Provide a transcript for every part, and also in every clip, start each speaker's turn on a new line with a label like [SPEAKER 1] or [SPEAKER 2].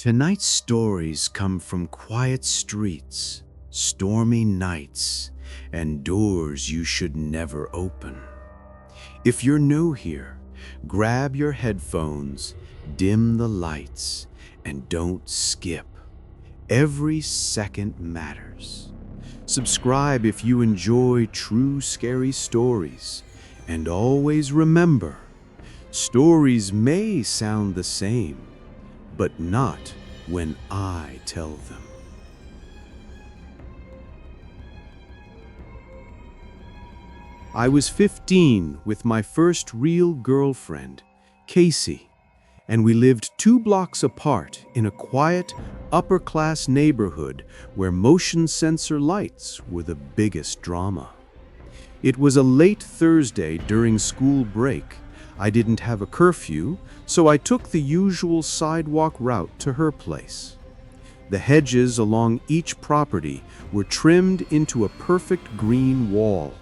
[SPEAKER 1] Tonight's stories come from quiet streets, stormy nights, and doors you should never open. If you're new here, grab your headphones, dim the lights, and don't skip. Every second matters. Subscribe if you enjoy true scary stories, and always remember, stories may sound the same, but not when I tell them. I was 15 with my first real girlfriend, Casey, and we lived 2 blocks apart in a quiet, upper-class neighborhood where motion sensor lights were the biggest drama. It was a late Thursday during school break. I didn't have a curfew, so I took the usual sidewalk route to her place. The hedges along each property were trimmed into a perfect green wall.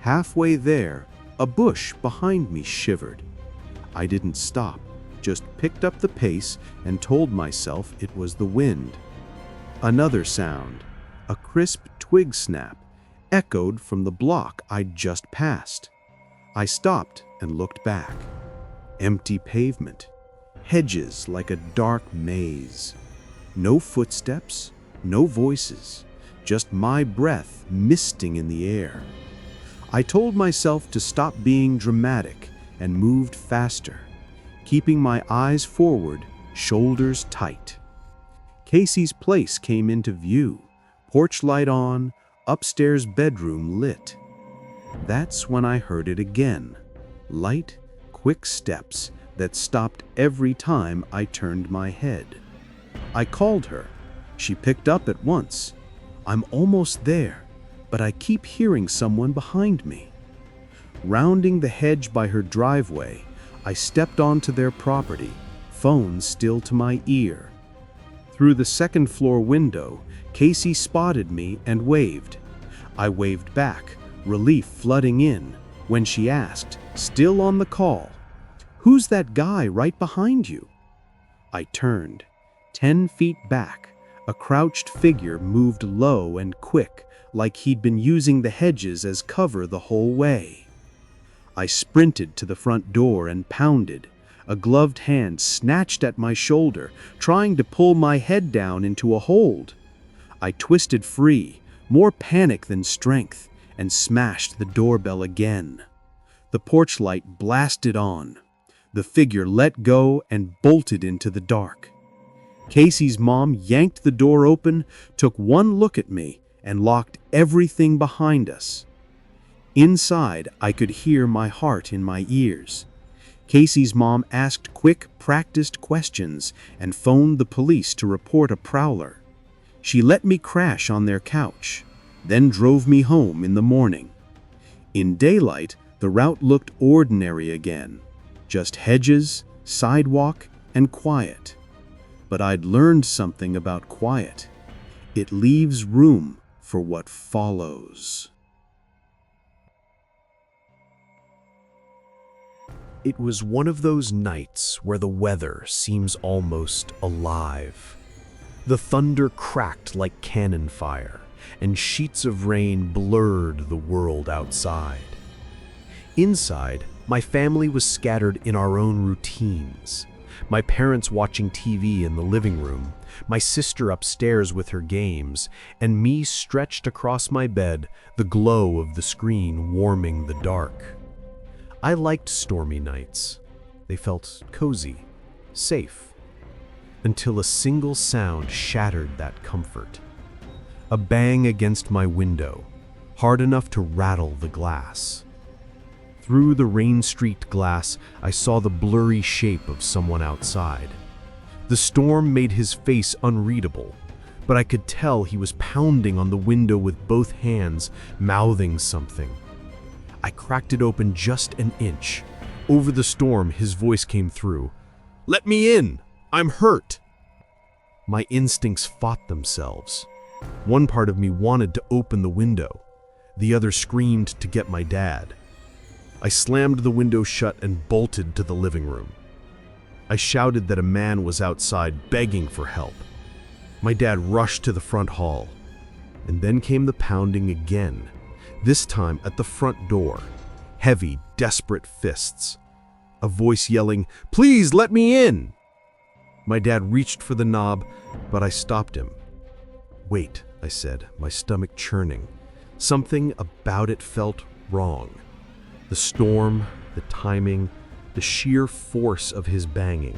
[SPEAKER 1] Halfway there, a bush behind me shivered. I didn't stop, just picked up the pace and told myself it was the wind. Another sound, a crisp twig snap, echoed from the block I'd just passed. I stopped and looked back. Empty pavement, hedges like a dark maze. No footsteps, no voices, just my breath misting in the air. I told myself to stop being dramatic and moved faster, keeping my eyes forward, shoulders tight. Casey's place came into view, porch light on, upstairs bedroom lit. That's when I heard it again. Light, quick steps that stopped every time I turned my head. I called her. She picked up at once. I'm almost there, but I keep hearing someone behind me. Rounding the hedge by her driveway, I stepped onto their property, phone still to my ear. Through the second-floor window, Casey spotted me and waved. I waved back, relief flooding in, when she asked, still on the call, "Who's that guy right behind you?" I turned. 10 feet back, a crouched figure moved low and quick, like he'd been using the hedges as cover the whole way. I sprinted to the front door and pounded. A gloved hand snatched at my shoulder, trying to pull my head down into a hold. I twisted free, more panic than strength, and smashed the doorbell again. The porch light blasted on. The figure let go and bolted into the dark. Casey's mom yanked the door open, took one look at me, and locked everything behind us. Inside, I could hear my heart in my ears. Casey's mom asked quick, practiced questions and phoned the police to report a prowler. She let me crash on their couch, then drove me home in the morning. In daylight, the route looked ordinary again, just hedges, sidewalk, and quiet. But I'd learned something about quiet. It leaves room for what follows.
[SPEAKER 2] It was one of those nights where the weather seems almost alive. The thunder cracked like cannon fire, and sheets of rain blurred the world outside. Inside, my family was scattered in our own routines. My parents watching TV in the living room, my sister upstairs with her games, and me stretched across my bed, the glow of the screen warming the dark. I liked stormy nights. They felt cozy, safe, until a single sound shattered that comfort. A bang against my window, hard enough to rattle the glass. Through the rain-streaked glass, I saw the blurry shape of someone outside. The storm made his face unreadable, but I could tell he was pounding on the window with both hands, mouthing something. I cracked it open just an inch. Over the storm, his voice came through. "Let me in! I'm hurt!" My instincts fought themselves. One part of me wanted to open the window. The other screamed to get my dad. I slammed the window shut and bolted to the living room. I shouted that a man was outside begging for help. My dad rushed to the front hall, and then came the pounding again, this time at the front door. Heavy, desperate fists. A voice yelling, "Please let me in!" My dad reached for the knob, but I stopped him. "Wait," I said, my stomach churning. Something about it felt wrong. The storm, the timing, the sheer force of his banging.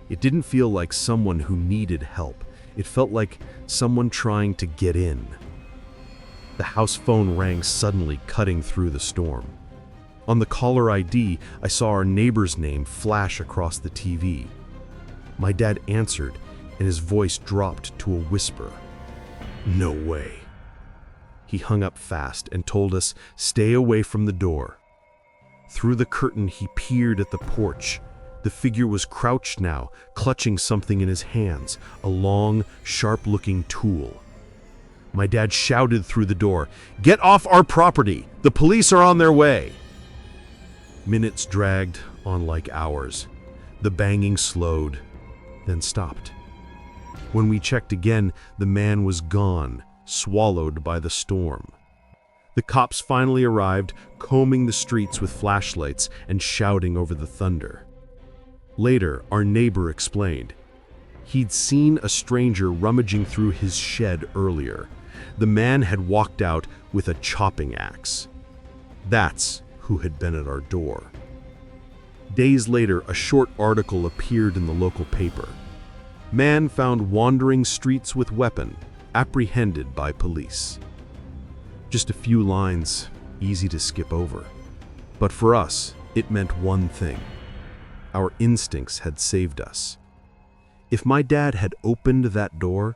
[SPEAKER 2] It didn't feel like someone who needed help. It felt like someone trying to get in. The house phone rang suddenly, cutting through the storm. On the caller ID, I saw our neighbor's name flash across the TV. My dad answered, and his voice dropped to a whisper. "No way." He hung up fast and told us, "Stay away from the door." Through the curtain, he peered at the porch. The figure was crouched now, clutching something in his hands, a long, sharp-looking tool. My dad shouted through the door, "Get off our property! The police are on their way!" Minutes dragged on like hours. The banging slowed, then stopped. When we checked again, the man was gone, swallowed by the storm. The cops finally arrived, combing the streets with flashlights and shouting over the thunder. Later, our neighbor explained. He'd seen a stranger rummaging through his shed earlier. The man had walked out with a chopping axe. That's who had been at our door. Days later, a short article appeared in the local paper. Man found wandering streets with weapon, apprehended by police. Just a few lines, easy to skip over. But for us, it meant one thing. Our instincts had saved us. If my dad had opened that door,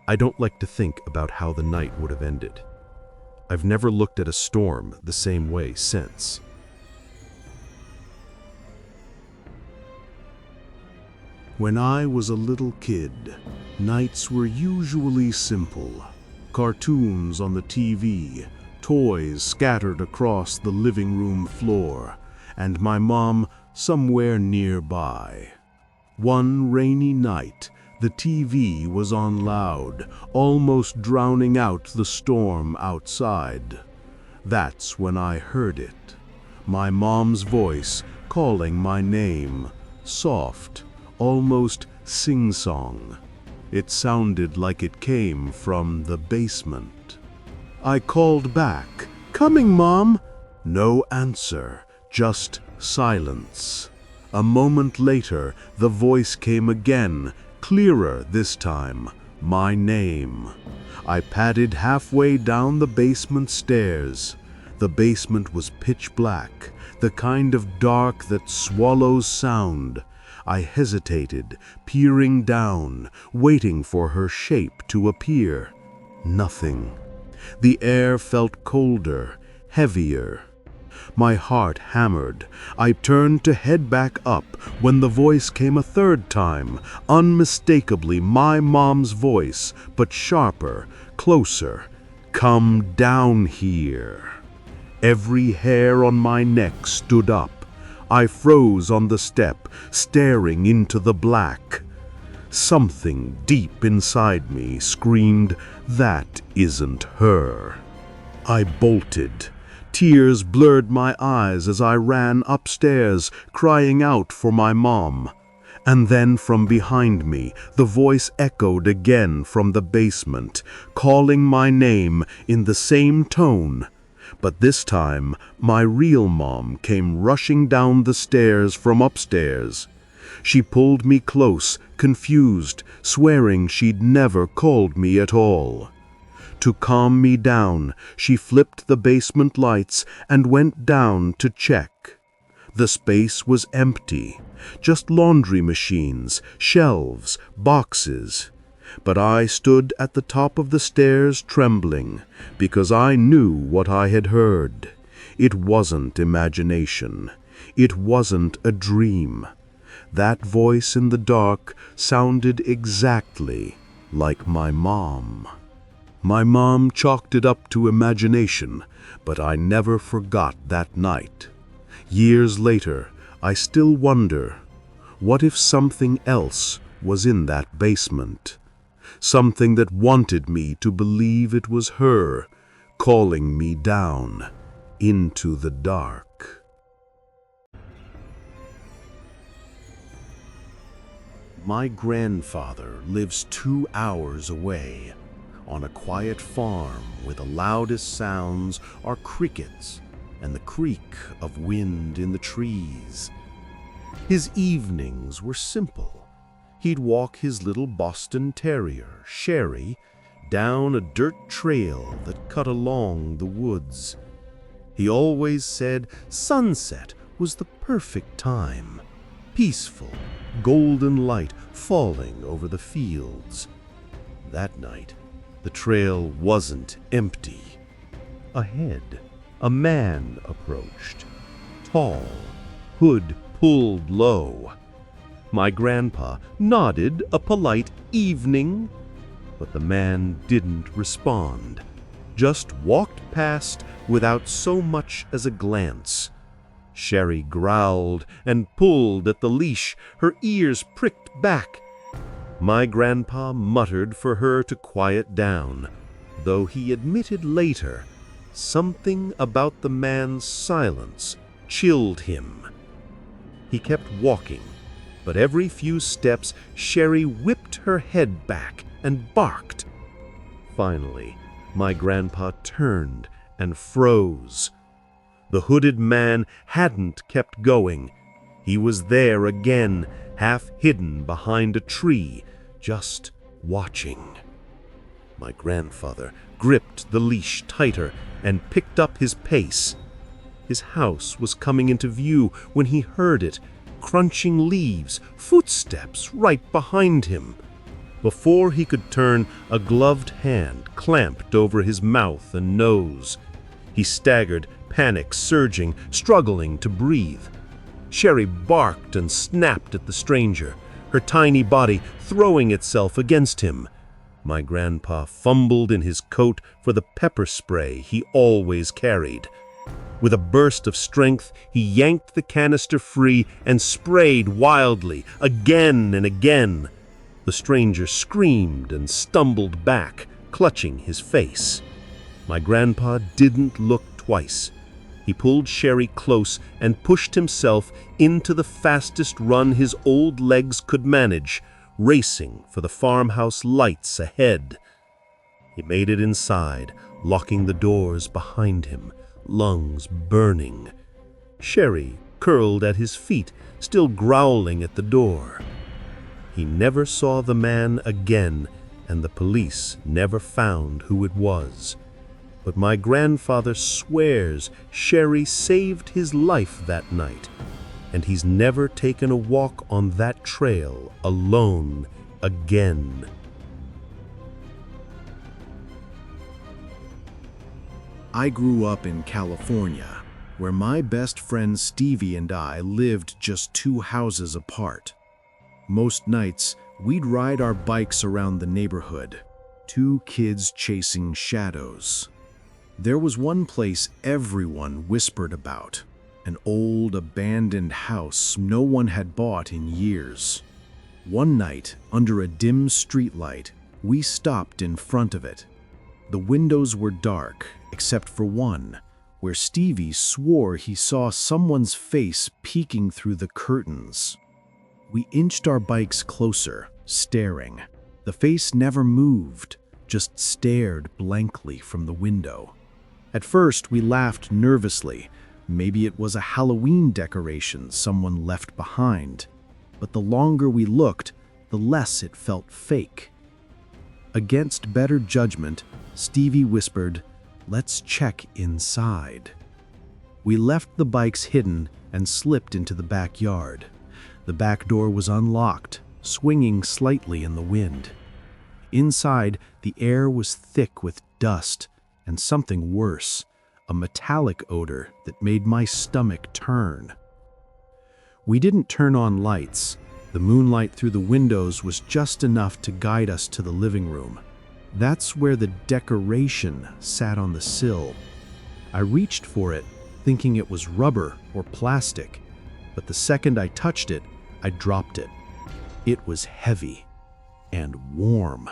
[SPEAKER 2] I don't like to think about how the night would have ended. I've never looked at a storm the same way since.
[SPEAKER 3] When I was a little kid, nights were usually simple. Cartoons on the TV, toys scattered across the living room floor, and my mom somewhere nearby. One rainy night, the TV was on loud, almost drowning out the storm outside. That's when I heard it. My mom's voice calling my name, soft, almost sing-song. It sounded like it came from the basement. I called back, "Coming, Mom." No answer, just silence. A moment later, the voice came again, clearer this time, my name. I padded halfway down the basement stairs. The basement was pitch black, the kind of dark that swallows sound. I hesitated, peering down, waiting for her shape to appear. Nothing. The air felt colder, heavier. My heart hammered. I turned to head back up when the voice came a third time, unmistakably my mom's voice, but sharper, closer. "Come down here." Every hair on my neck stood up. I froze on the step, staring into the black. Something deep inside me screamed, "That isn't her." I bolted. Tears blurred my eyes as I ran upstairs, crying out for my mom. And then from behind me, the voice echoed again from the basement, calling my name in the same tone. But this time, my real mom came rushing down the stairs from upstairs. She pulled me close, confused, swearing she'd never called me at all. To calm me down, she flipped the basement lights and went down to check. The space was empty, just laundry machines, shelves, boxes. But I stood at the top of the stairs trembling, because I knew what I had heard. It wasn't imagination. It wasn't a dream. That voice in the dark sounded exactly like my mom. My mom chalked it up to imagination, but I never forgot that night. Years later, I still wonder, What if something else was in that basement? Something that wanted me to believe it was her, calling me down into the dark.
[SPEAKER 1] My grandfather lives 2 hours away, on a quiet farm where the loudest sounds are crickets and the creak of wind in the trees. His evenings were simple. He'd walk his little Boston Terrier, Sherry, down a dirt trail that cut along the woods. He always said sunset was the perfect time, peaceful, golden light falling over the fields. That night, the trail wasn't empty. Ahead, a man approached, tall, hood pulled low. My grandpa nodded a polite evening, but the man didn't respond, just walked past without so much as a glance. Sherry growled and pulled at the leash, her ears pricked back. My grandpa muttered for her to quiet down, though he admitted later something about the man's silence chilled him. He kept walking, but every few steps Sherry whipped her head back and barked. Finally, my grandpa turned and froze. The hooded man hadn't kept going. He was there again, half hidden behind a tree, just watching. My grandfather gripped the leash tighter and picked up his pace. His house was coming into view when he heard it, crunching leaves, footsteps right behind him. Before he could turn, a gloved hand clamped over his mouth and nose. He staggered, panic surging, struggling to breathe. Sherry barked and snapped at the stranger, her tiny body throwing itself against him. My grandpa fumbled in his coat for the pepper spray he always carried. With a burst of strength, he yanked the canister free and sprayed wildly, again and again. The stranger screamed and stumbled back, clutching his face. My grandpa didn't look twice. He pulled Sherry close and pushed himself into the fastest run his old legs could manage, racing for the farmhouse lights ahead. He made it inside, locking the doors behind him, lungs burning. Sherry curled at his feet, still growling at the door. He never saw the man again, and the police never found who it was. But my grandfather swears Sherry saved his life that night, and he's never taken a walk on that trail alone again.
[SPEAKER 4] I grew up in California, where my best friend Stevie and I lived just 2 houses apart. Most nights, we'd ride our bikes around the neighborhood, 2 kids chasing shadows. There was one place everyone whispered about, an old abandoned house no one had bought in years. One night, under a dim streetlight, we stopped in front of it. The windows were dark, except for one, where Stevie swore he saw someone's face peeking through the curtains. We inched our bikes closer, staring. The face never moved, just stared blankly from the window. At first, we laughed nervously. Maybe it was a Halloween decoration someone left behind. But the longer we looked, the less it felt fake. Against better judgment, Stevie whispered, "Let's check inside." We left the bikes hidden and slipped into the backyard. The back door was unlocked, swinging slightly in the wind. Inside, the air was thick with dust and something worse, a metallic odor that made my stomach turn. We didn't turn on lights. The moonlight through the windows was just enough to guide us to the living room. That's where the decoration sat on the sill. I reached for it, thinking it was rubber or plastic, but the second I touched it,
[SPEAKER 2] I dropped it. It was heavy and warm.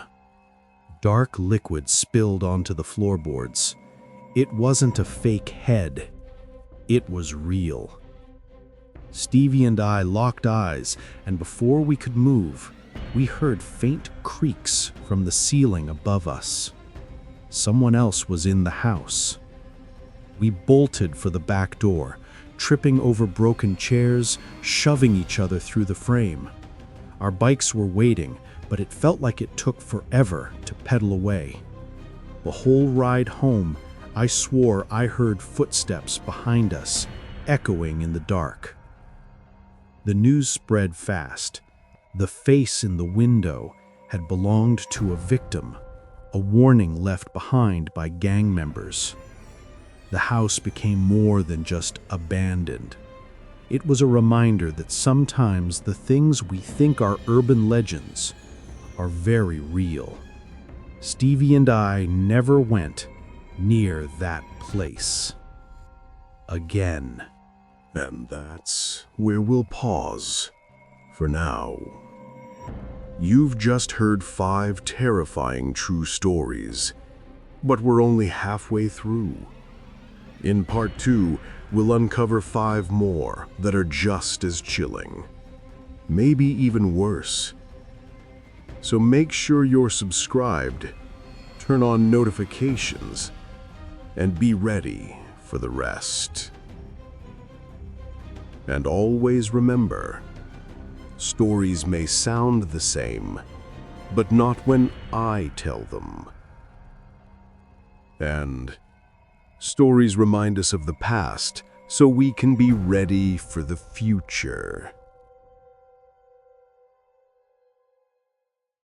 [SPEAKER 2] Dark liquid spilled onto the floorboards. It wasn't a fake head. It was real. Stevie and I locked eyes, and before we could move, we heard faint creaks from the ceiling above us. Someone else was in the house. We bolted for the back door, tripping over broken chairs, shoving each other through the frame. Our bikes were waiting, but it felt like it took forever to pedal away. The whole ride home, I swore I heard footsteps behind us, echoing in the dark. The news spread fast. The face in the window had belonged to a victim, a warning left behind by gang members. The house became more than just abandoned. It was a reminder that sometimes the things we think are urban legends are very real. Stevie and I never went near that place again.
[SPEAKER 3] And that's where we'll pause for now. You've just heard 5 terrifying true stories, but we're only halfway through. In part 2, we'll uncover 5 more that are just as chilling, maybe even worse. So make sure you're subscribed, turn on notifications, and be ready for the rest. And always remember, stories may sound the same, but not when I tell them. And stories remind us of the past so we can be ready for the future.